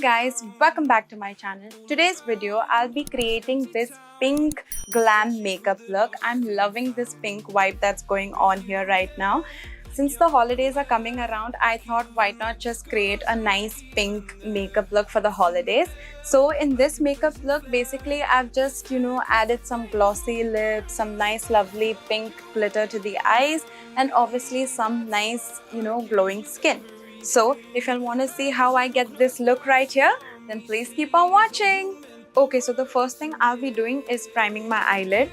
guys, welcome back to my channel. Today's video I'll be creating this pink glam makeup look. I'm loving this pink vibe that's going on here right now. Since the holidays are coming around, I thought why not just create a nice pink makeup look for the holidays. So in this makeup look, basically I've just added some glossy lips, some nice lovely pink glitter to the eyes, and obviously some nice glowing skin. So if you want to see how I get this look right here, then please keep on watching. Okay, so the first thing I'll be doing is priming my eyelid,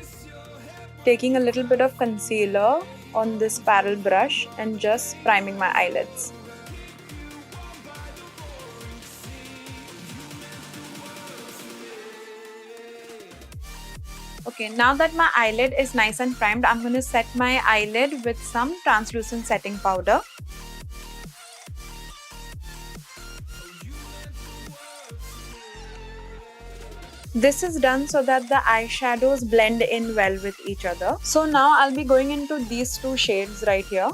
taking a little bit of concealer on this paddle brush and just priming my eyelids. Okay, now that my eyelid is nice and primed, I'm going to set my eyelid with some translucent setting powder. This is done so that the eyeshadows blend in well with each other. So now I'll be going into these two shades right here.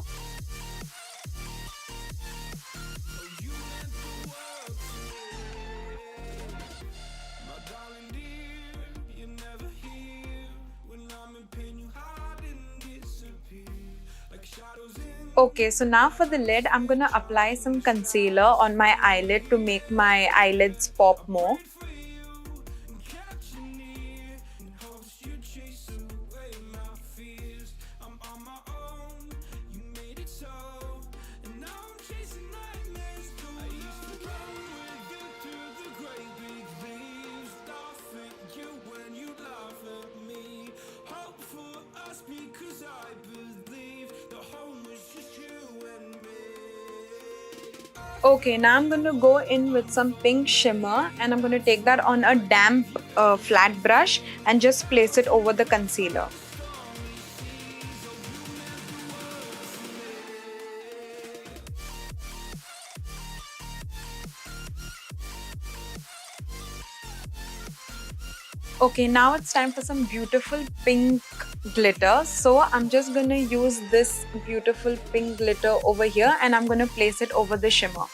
Okay, so now for the lid, I'm gonna apply some concealer on my eyelid to make my eyelids pop more. Okay, now I'm going to go in with some pink shimmer and I'm going to take that on a damp flat brush and just place it over the concealer. Okay, now it's time for some beautiful pink glitter. So I'm just going to use this beautiful pink glitter over here and I'm going to place it over the shimmer.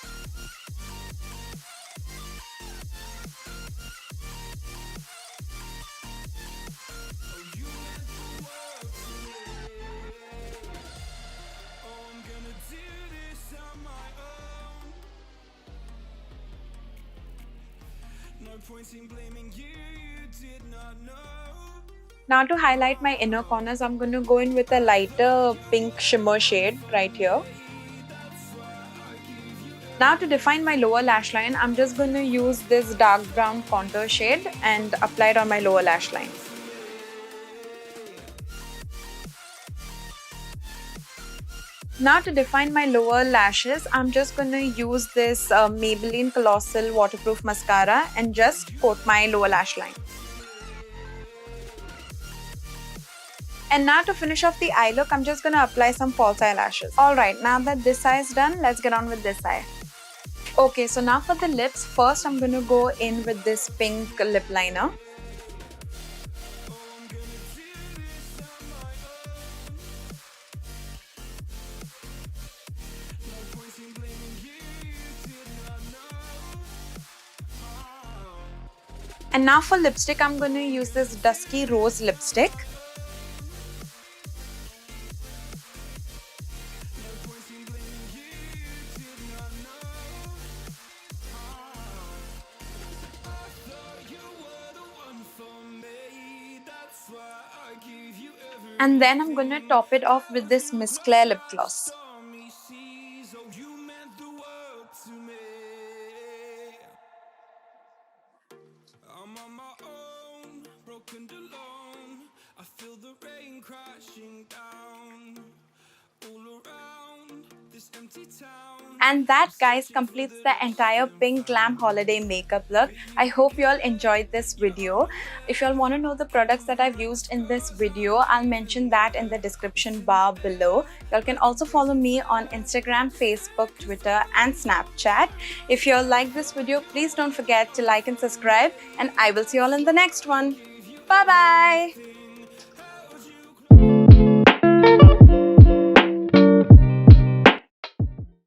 Now to highlight my inner corners, I'm going to go in with a lighter pink shimmer shade right here. Now to define my lower lash line, I'm just going to use this dark brown contour shade and apply it on my lower lash line. Now to define my lower lashes, I'm just going to use this Maybelline Colossal Waterproof Mascara and just coat my lower lash line. And now to finish off the eye look, I'm just going to apply some false eyelashes. Alright, now that this eye is done, let's get on with this eye. Okay, so now for the lips, first I'm going to go in with this pink lip liner. And now for lipstick, I'm going to use this Dusky Rose lipstick. And then I'm going to top it off with this Miss Claire lip gloss. And that, guys, completes the entire Pink Glam Holiday makeup look. I hope you all enjoyed this video. If you all want to know the products that I've used in this video, I'll mention that in the description bar below. You all can also follow me on Instagram, Facebook, Twitter and Snapchat. If you all like this video, please don't forget to like and subscribe, and I will see you all in the next one. Bye bye.